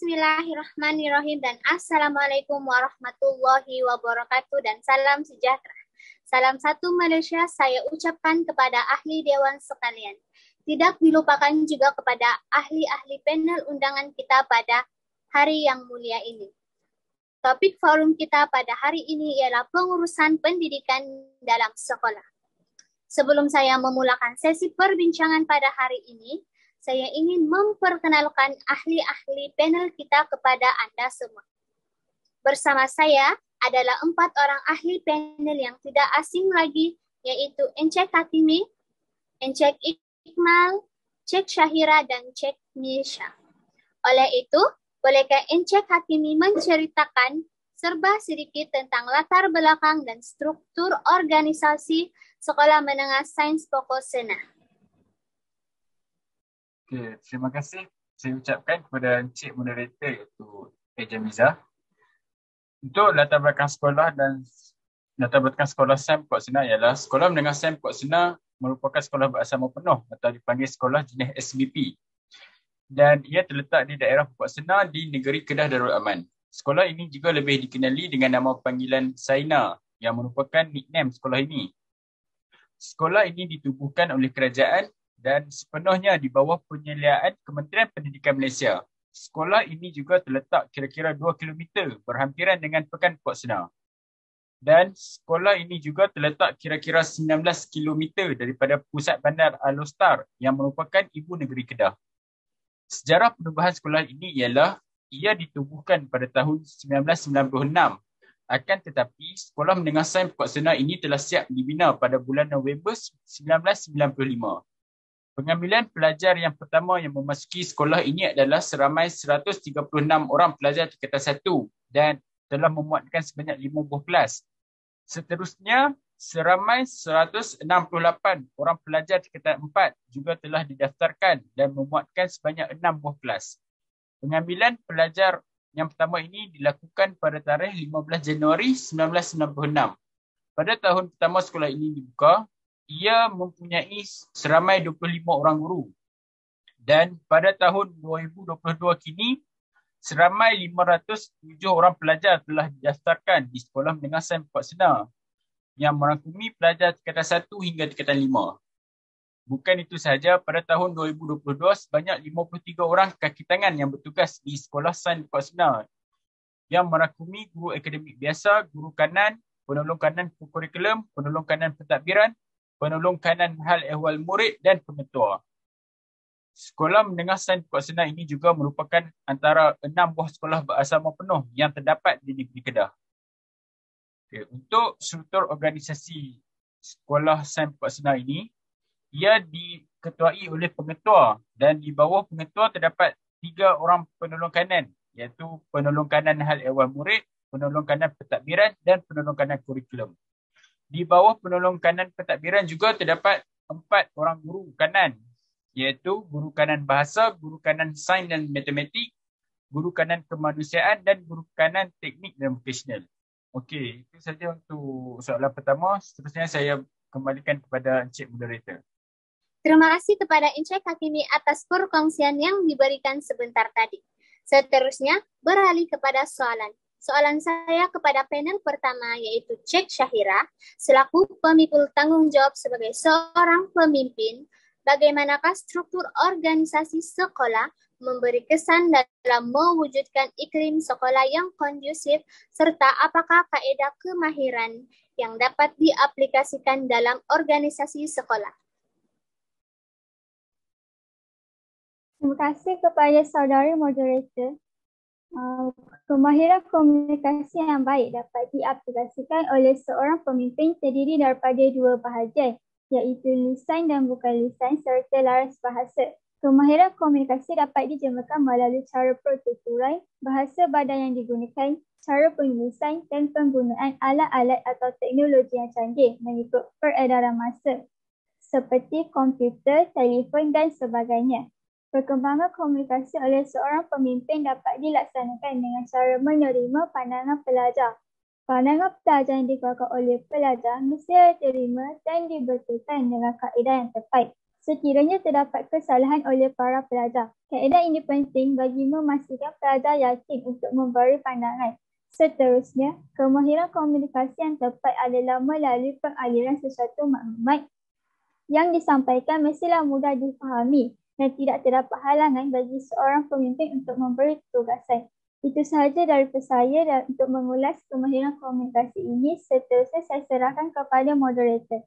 Bismillahirrahmanirrahim dan Assalamualaikum warahmatullahi wabarakatuh dan salam sejahtera. Salam satu Malaysia saya ucapkan kepada ahli dewan sekalian. Tidak dilupakan juga kepada ahli-ahli panel undangan kita pada hari yang mulia ini. Topik forum kita pada hari ini ialah pengurusan pendidikan dalam sekolah. Sebelum saya memulakan sesi perbincangan pada hari ini, saya ingin memperkenalkan ahli-ahli panel kita kepada Anda semua. Bersama saya adalah 4 orang ahli panel yang tidak asing lagi, yaitu Encik Hatimi, Encik Iqmal, Cik Syahira, dan Cik Misha. Oleh itu, bolehkah Encik Hatimi menceritakan serba sedikit tentang latar belakang dan struktur organisasi Sekolah Menengah Sains Pokok Sena? Okay, terima kasih saya ucapkan kepada Encik Moderator iaitu Ejamiza. Untuk latar belakang sekolah dan latar belakang sekolah SAIN Pokok Sena ialah Sekolah Menengah Sains Pokok Sena merupakan sekolah berasrama penuh atau dipanggil sekolah jenis SBP. Dan ia terletak di daerah Pokok Sena di negeri Kedah Darul Aman. Sekolah ini juga lebih dikenali dengan nama panggilan Saina yang merupakan nickname sekolah ini. Sekolah ini ditubuhkan oleh kerajaan dan sepenuhnya di bawah penyeliaan Kementerian Pendidikan Malaysia. Sekolah ini juga terletak kira-kira 2 km berhampiran dengan Pekan Pokok Sena. Dan sekolah ini juga terletak kira-kira 19 km daripada pusat bandar Alostar yang merupakan ibu negeri Kedah. Sejarah penubuhan sekolah ini ialah ia ditubuhkan pada tahun 1996. Akan tetapi, Sekolah Menengah Sains Pokok Sena ini telah siap dibina pada bulan November 1995. Pengambilan pelajar yang pertama yang memasuki sekolah ini adalah seramai 136 orang pelajar tingkatan 1 dan telah memuatkan sebanyak 5 buah kelas. Seterusnya, seramai 168 orang pelajar tingkatan 4 juga telah didaftarkan dan memuatkan sebanyak 6 buah kelas. Pengambilan pelajar yang pertama ini dilakukan pada tarikh 15 Januari 1996. Pada tahun pertama sekolah ini dibuka, ia mempunyai seramai 25 orang guru. Dan pada tahun 2022 kini, seramai 507 orang pelajar telah didaftarkan di Sekolah Menengah Sains Pokok Sena yang merangkumi pelajar tingkatan 1 hingga tingkatan 5. Bukan itu sahaja, pada tahun 2022 sebanyak 53 orang kaki tangan yang bertugas di Sekolah Sains Pokok Sena yang merangkumi guru akademik biasa, guru kanan, penolong kanan kurikulum, penolong kanan pentadbiran, penolong kanan hal ehwal murid dan pengetua. Sekolah Menengah Sains Pokok Sena ini juga merupakan antara 6 buah sekolah berasrama penuh yang terdapat di negeri Kedah. Okay. Untuk struktur organisasi Sekolah Sains Pokok Sena ini, ia diketuai oleh pengetua dan di bawah pengetua terdapat 3 orang penolong kanan, iaitu penolong kanan hal ehwal murid, penolong kanan pentadbiran dan penolong kanan kurikulum. Di bawah penolong kanan pentadbiran juga terdapat 4 orang guru kanan, iaitu guru kanan bahasa, guru kanan sains dan matematik, guru kanan kemanusiaan dan guru kanan teknik dan vokasional. Okey, itu saja untuk soalan pertama. Seterusnya saya kembalikan kepada Encik Moderator. Terima kasih kepada Encik Hatimi atas perkongsian yang diberikan sebentar tadi. Seterusnya, beralih kepada soalan. Soalan saya kepada panel pertama yaitu Cik Syahira, selaku pemikul tanggung jawab sebagai seorang pemimpin, bagaimanakah struktur organisasi sekolah memberi kesan dalam mewujudkan iklim sekolah yang kondusif serta apakah kaedah kemahiran yang dapat diaplikasikan dalam organisasi sekolah? Terima kasih kepada saudari moderator. Kemahiran komunikasi yang baik dapat diaplikasikan oleh seorang pemimpin terdiri daripada 2 bahagian, iaitu lisan dan bukan lisan serta laras bahasa. Kemahiran komunikasi dapat dijemurkan melalui cara pertuturan, bahasa badan yang digunakan, cara penulisan dan penggunaan alat-alat atau teknologi yang canggih mengikut peredaran masa, seperti komputer, telefon dan sebagainya. Perkembangan komunikasi oleh seorang pemimpin dapat dilaksanakan dengan cara menerima pandangan pelajar. Pandangan pelajar yang dikeluarkan oleh pelajar mesti diterima dan dibetulkan dengan kaedah yang tepat. sekiranya terdapat kesalahan oleh para pelajar. Kaedah ini penting bagi memastikan pelajar yakin untuk memberi pandangan. Seterusnya, kemahiran komunikasi yang tepat adalah melalui pengaliran sesuatu maklumat yang disampaikan mestilah mudah difahami dan tidak terdapat halangan bagi seorang pemimpin untuk memberi tugasan. Itu sahaja daripada saya dan untuk mengulas kemahiran komunikasi ini, seterusnya saya serahkan kepada moderator.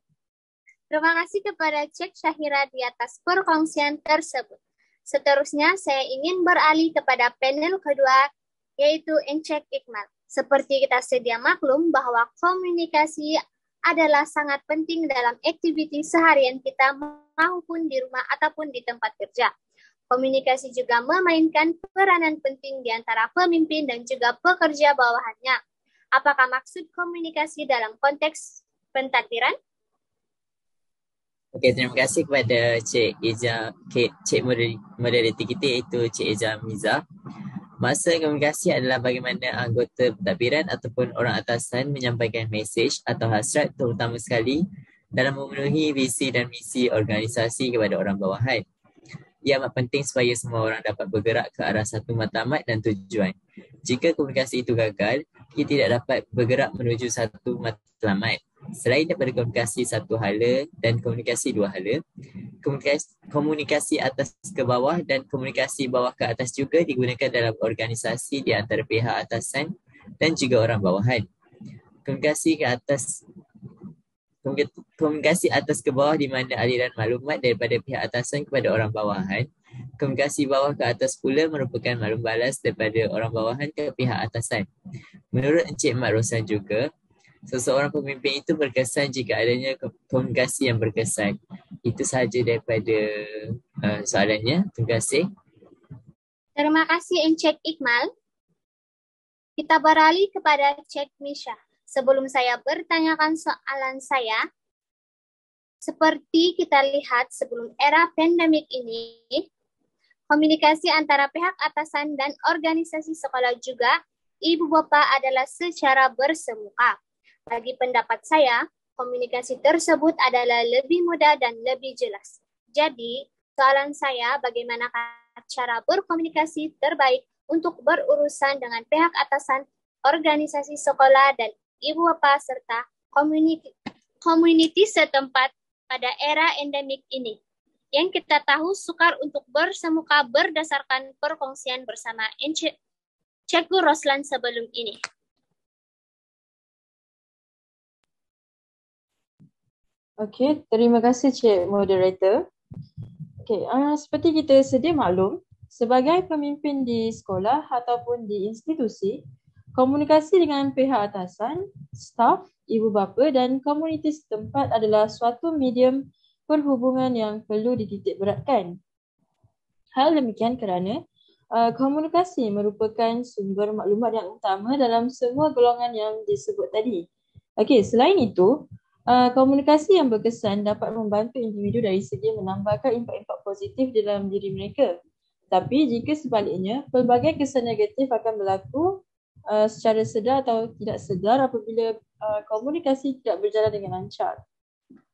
Terima kasih kepada Cik Syahira di atas perkongsian tersebut. Seterusnya, saya ingin beralih kepada panel kedua, yaitu Encik Iqmal. Seperti kita sedia maklum bahwa komunikasi adalah sangat penting dalam aktiviti seharian kita maupun di rumah ataupun di tempat kerja. Komunikasi juga memainkan peranan penting di antara pemimpin dan juga pekerja bawahannya. Apakah maksud komunikasi dalam konteks pentadbiran? Okey, terima kasih kepada Cik Eza, Cik moderator kita iaitu Cik Eza Miza. Maksud komunikasi adalah bagaimana anggota pentadbiran ataupun orang atasan menyampaikan mesej atau hasrat terutama sekali dalam memenuhi visi dan misi organisasi kepada orang bawahan. Ia amat penting supaya semua orang dapat bergerak ke arah satu matlamat dan tujuan. Jika komunikasi itu gagal, ia tidak dapat bergerak menuju satu matlamat. Selain daripada komunikasi satu hala dan komunikasi dua hala, komunikasi atas ke bawah dan komunikasi bawah ke atas juga digunakan dalam organisasi di antara pihak atasan dan juga orang bawahan. Komunikasi atas ke bawah di mana aliran maklumat daripada pihak atasan kepada orang bawahan. Komunikasi bawah ke atas pula merupakan maklum balas daripada orang bawahan ke pihak atasan. Menurut Encik Mat Rosan juga, seseorang pemimpin itu berkesan jika adanya komunikasi yang berkesan. Itu sahaja daripada soalannya. Terima kasih. Terima kasih Encik Iqmal. Kita beralih kepada Cik Misha. Sebelum saya bertanyakan soalan saya, seperti kita lihat sebelum era pandemik ini, komunikasi antara pihak atasan dan organisasi sekolah juga ibu bapa adalah secara bersemuka. Bagi pendapat saya, komunikasi tersebut adalah lebih mudah dan lebih jelas. Jadi, soalan saya, bagaimana cara berkomunikasi terbaik untuk berurusan dengan pihak atasan, organisasi sekolah, dan ibu bapa serta community setempat pada era endemik ini. Yang kita tahu sukar untuk bersemuka berdasarkan perkongsian bersama Cikgu Roslan sebelum ini. Okey, terima kasih Cik Moderator. Okey, seperti kita sedia maklum, sebagai pemimpin di sekolah ataupun di institusi, komunikasi dengan pihak atasan, staf, ibu bapa dan komuniti setempat adalah suatu medium perhubungan yang perlu dititik beratkan. Hal demikian kerana komunikasi merupakan sumber maklumat yang utama dalam semua golongan yang disebut tadi. Okey, selain itu, komunikasi yang berkesan dapat membantu individu dari segi menambahkan impak-impak positif dalam diri mereka. Tapi jika sebaliknya, pelbagai kesan negatif akan berlaku secara sedar atau tidak sedar apabila komunikasi tidak berjalan dengan lancar.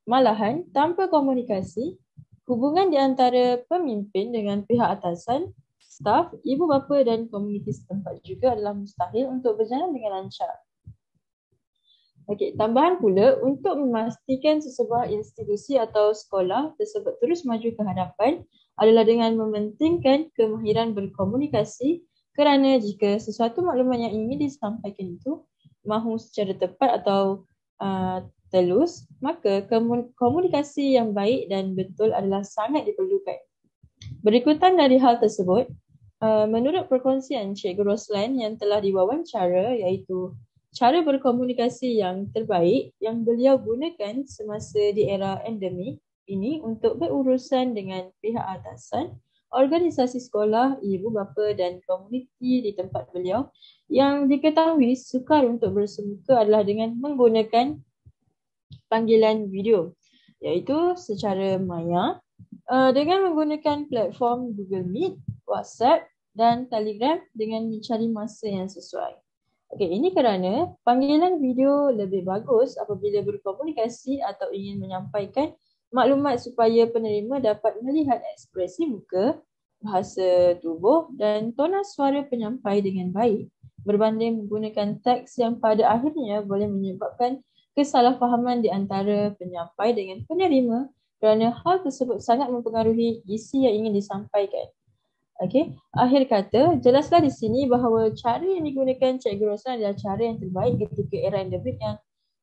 Malahan, tanpa komunikasi, hubungan di antara pemimpin dengan pihak atasan, staf, ibu bapa dan komuniti setempat juga adalah mustahil untuk berjalan dengan lancar. Okey, tambahan pula untuk memastikan sesebuah institusi atau sekolah tersebut terus maju ke hadapan adalah dengan mementingkan kemahiran berkomunikasi, kerana jika sesuatu maklumat yang ingin disampaikan itu mahu secara tepat atau telus, maka komunikasi yang baik dan betul adalah sangat diperlukan. Berikutan dari hal tersebut, menurut perkongsian Cikgu Roslan yang telah diwawancara, iaitu cara berkomunikasi yang terbaik yang beliau gunakan semasa di era endemik ini untuk berurusan dengan pihak atasan, organisasi sekolah, ibu bapa dan komuniti di tempat beliau yang diketahui sukar untuk bersemuka adalah dengan menggunakan panggilan video, iaitu secara maya dengan menggunakan platform Google Meet, WhatsApp dan Telegram dengan mencari masa yang sesuai. Okey, ini kerana panggilan video lebih bagus apabila berkomunikasi atau ingin menyampaikan maklumat supaya penerima dapat melihat ekspresi muka, bahasa tubuh dan tona suara penyampai dengan baik berbanding menggunakan teks yang pada akhirnya boleh menyebabkan kesalahfahaman di antara penyampai dengan penerima kerana hal tersebut sangat mempengaruhi isi yang ingin disampaikan. Okey, akhir kata, jelaslah di sini bahawa cara yang digunakan Cikgu Roslan adalah cara yang terbaik ketika era endemik yang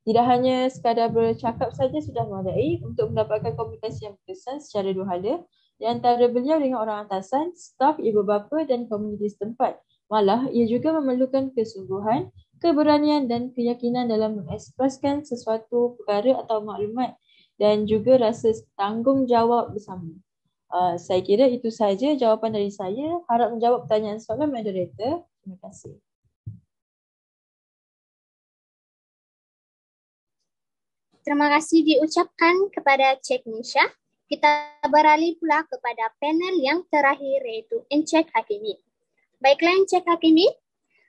tidak hanya sekadar bercakap saja sudah memadai untuk mendapatkan komunikasi yang berkesan secara dua hala di antara beliau dengan orang atasan, staf, ibu bapa dan komuniti setempat. Malah, ia juga memerlukan kesungguhan, keberanian dan keyakinan dalam mengekspreskan sesuatu perkara atau maklumat dan juga rasa tanggungjawab bersama. Saya kira itu sahaja jawapan dari saya. Harap menjawab pertanyaan soalan moderator. Terima kasih. Terima kasih diucapkan kepada Cik Nisha. Kita beralih pula kepada panel yang terakhir iaitu Encik Hakimi. Baiklah Encik Hakimi,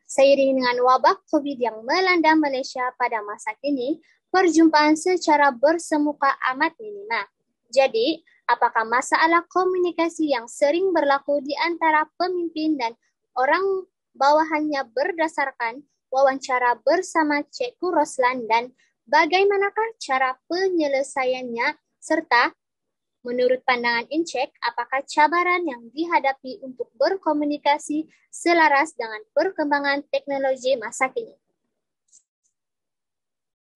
seiring dengan wabak COVID yang melanda Malaysia pada masa kini, perjumpaan secara bersemuka amat minima. Jadi, apakah masalah komunikasi yang sering berlaku di antara pemimpin dan orang bawahannya berdasarkan wawancara bersama Cikgu Roslan dan bagaimanakah cara penyelesaiannya serta menurut pandangan Encik, apakah cabaran yang dihadapi untuk berkomunikasi selaras dengan perkembangan teknologi masa kini?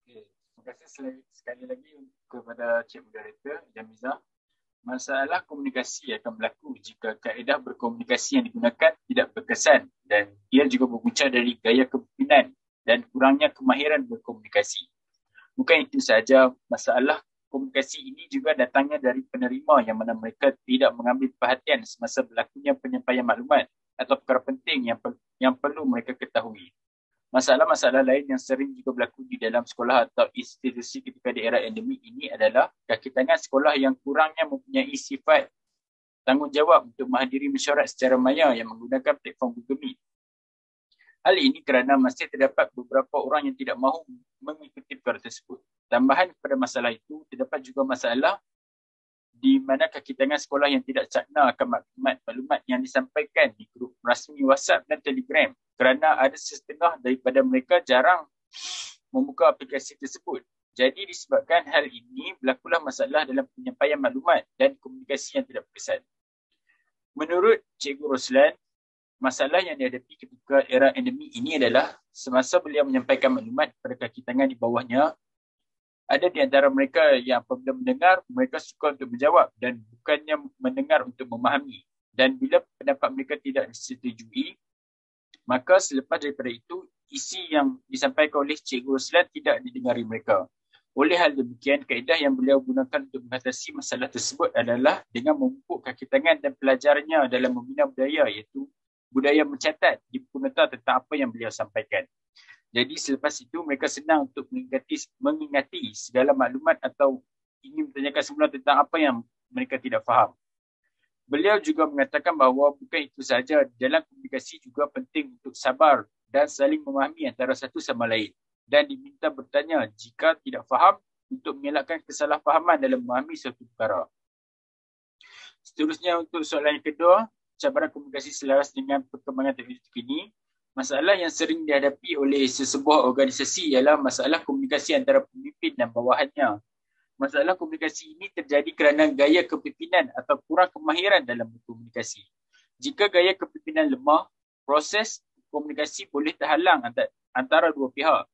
Terima kasih sekali lagi kepada Cik Moderator Jamiza. Masalah komunikasi akan berlaku jika kaedah berkomunikasi yang digunakan tidak berkesan dan ia juga berpunca dari gaya kepimpinan dan kurangnya kemahiran berkomunikasi. Bukan itu sahaja, masalah komunikasi ini juga datangnya dari penerima yang mana mereka tidak mengambil perhatian semasa berlakunya penyampaian maklumat atau perkara penting yang perlu mereka ketahui. Masalah-masalah lain yang sering juga berlaku di dalam sekolah atau institusi ketika di era endemik ini adalah kaki tangan sekolah yang kurangnya mempunyai sifat tanggungjawab untuk menghadiri mesyuarat secara maya yang menggunakan platform Google Meet. Hal ini kerana masih terdapat beberapa orang yang tidak mahu mengikuti perkara tersebut. Tambahan kepada masalah itu, terdapat juga masalah di mana kaki tangan sekolah yang tidak cakna akan maklumat yang disampaikan di grup rasmi WhatsApp dan Telegram kerana ada setengah daripada mereka jarang membuka aplikasi tersebut. Jadi disebabkan hal ini, berlakulah masalah dalam penyampaian maklumat dan komunikasi yang tidak berkesan. Menurut Cikgu Roslan, masalah yang dihadapi ketika era endemik ini adalah semasa beliau menyampaikan maklumat kepada kaki tangan di bawahnya, ada di antara mereka yang apabila mendengar, mereka suka untuk menjawab dan bukannya mendengar untuk memahami. Dan bila pendapat mereka tidak disetujui, maka selepas daripada itu, isi yang disampaikan oleh Cikgu Roslan tidak didengari mereka. Oleh hal demikian, kaedah yang beliau gunakan untuk mengatasi masalah tersebut adalah dengan memupuk kaki tangan dan pelajarnya dalam membina budaya, iaitu budaya mencatat di buku nota tentang apa yang beliau sampaikan. Jadi selepas itu mereka senang untuk mengingati segala maklumat atau ingin bertanyakan semula tentang apa yang mereka tidak faham. Beliau juga mengatakan bahawa bukan itu sahaja, dalam komunikasi juga penting untuk sabar dan saling memahami antara satu sama lain dan diminta bertanya jika tidak faham untuk mengelakkan kesalahfahaman dalam memahami suatu perkara. Seterusnya untuk soalan yang kedua, cabaran komunikasi selaras dengan perkembangan teknologi terkini. Masalah yang sering dihadapi oleh sesebuah organisasi ialah masalah komunikasi antara pemimpin dan bawahannya. Masalah komunikasi ini terjadi kerana gaya kepimpinan atau kurang kemahiran dalam berkomunikasi. Jika gaya kepimpinan lemah, proses komunikasi boleh terhalang antara dua pihak.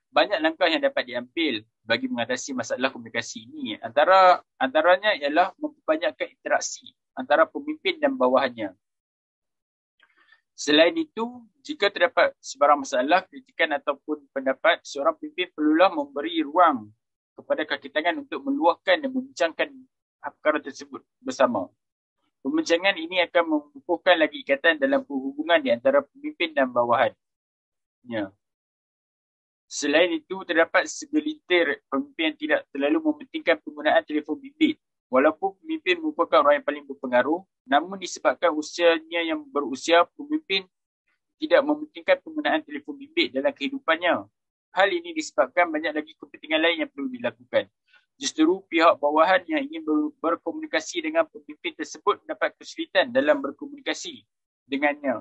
Banyak langkah yang dapat diambil bagi mengatasi masalah komunikasi ini. Antaranya ialah memperbanyakkan interaksi antara pemimpin dan bawahannya. Selain itu, jika terdapat sebarang masalah, kritikan ataupun pendapat, seorang pemimpin perlulah memberi ruang kepada kaki tangan untuk meluahkan dan membincangkan perkara tersebut bersama. Pembincangan ini akan mengukuhkan lagi ikatan dalam hubungan di antara pemimpin dan bawahannya. Selain itu, terdapat segelintir pemimpin yang tidak terlalu mementingkan penggunaan telefon bimbit. Walaupun pemimpin merupakan orang yang paling berpengaruh, namun disebabkan usianya yang berusia, pemimpin tidak mementingkan penggunaan telefon bimbit dalam kehidupannya. Hal ini disebabkan banyak lagi kepentingan lain yang perlu dilakukan. Justru pihak bawahan yang ingin berkomunikasi dengan pemimpin tersebut mendapat kesulitan dalam berkomunikasi dengannya.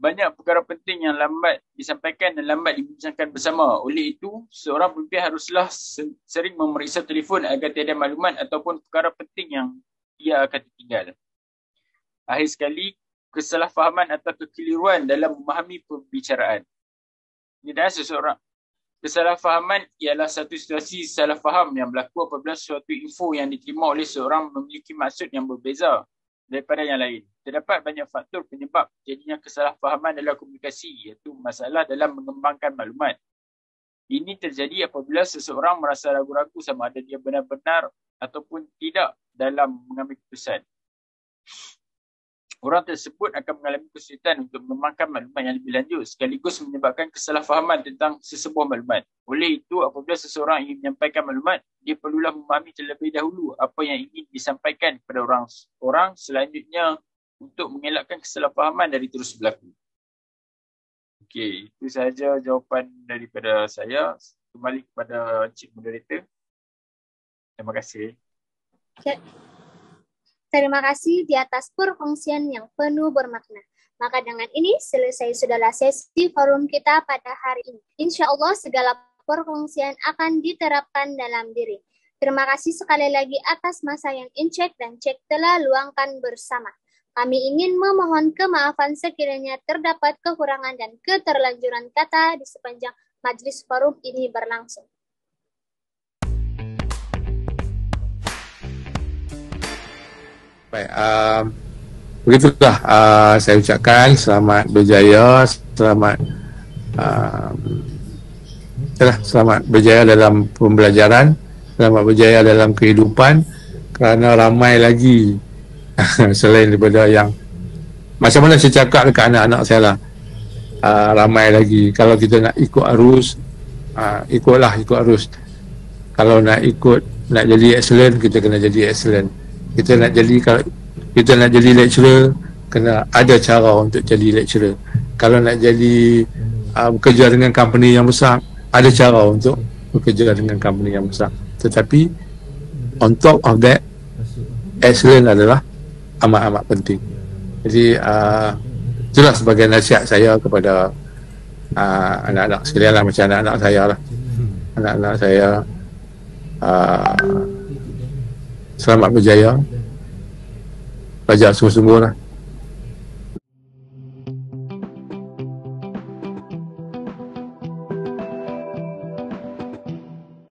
Banyak perkara penting yang lambat disampaikan dan lambat dibincangkan bersama. Oleh itu, seorang pemimpin haruslah sering memeriksa telefon agar tiada maklumat ataupun perkara penting yang ia akan tertinggal. Akhir sekali, kesalahfahaman atau kekeliruan dalam memahami pembicaraan. Ini adalah kesalahfahaman ialah satu situasi salah faham yang berlaku apabila suatu info yang diterima oleh seorang memiliki maksud yang berbeza daripada yang lain. Terdapat banyak faktor penyebab jadinya kesalahfahaman dalam komunikasi, iaitu masalah dalam mengembangkan maklumat. Ini terjadi apabila seseorang merasa ragu-ragu sama ada dia benar-benar ataupun tidak dalam mengambil keputusan. Orang tersebut akan mengalami kesulitan untuk mengembangkan maklumat yang lebih lanjut sekaligus menyebabkan kesalahfahaman tentang sesebuah maklumat. Oleh itu, apabila seseorang ingin menyampaikan maklumat, dia perlulah memahami terlebih dahulu apa yang ingin disampaikan kepada orang selanjutnya untuk mengelakkan kesalahfahaman dari terus berlaku. Okey, itu sahaja jawapan daripada saya. Kembali kepada Encik Moderator. Terima kasih. Terima kasih di atas perkongsian yang penuh bermakna. Maka dengan ini selesai sudahlah sesi forum kita pada hari ini. Insya Allah segala perkongsian akan diterapkan dalam diri. Terima kasih sekali lagi atas masa yang Encik dan Cik telah luangkan bersama. Kami ingin memohon kemaafan sekiranya terdapat kekurangan dan keterlanjuran kata di sepanjang majlis forum ini berlangsung. Baik, begitulah saya ucapkan selamat berjaya, selamat berjaya dalam pembelajaran, selamat berjaya dalam kehidupan, kerana ramai lagi selain daripada yang macam mana saya cakap dekat anak-anak saya lah, ramai lagi. Kalau kita nak ikut arus, ikut arus. Kalau nak jadi excellent, kita kena jadi excellent. Kita nak jadi lecturer, kena ada cara untuk jadi lecturer. Kalau nak jadi bekerja dengan company yang besar, ada cara untuk bekerja dengan company yang besar. Tetapi on top of that, excellent adalah amat-amat penting. Jadi itulah sebagai nasihat saya kepada anak-anak sekalian lah, macam anak-anak saya lah. Anak-anak saya selamat berjaya, belajar sungguh-sungguh lah.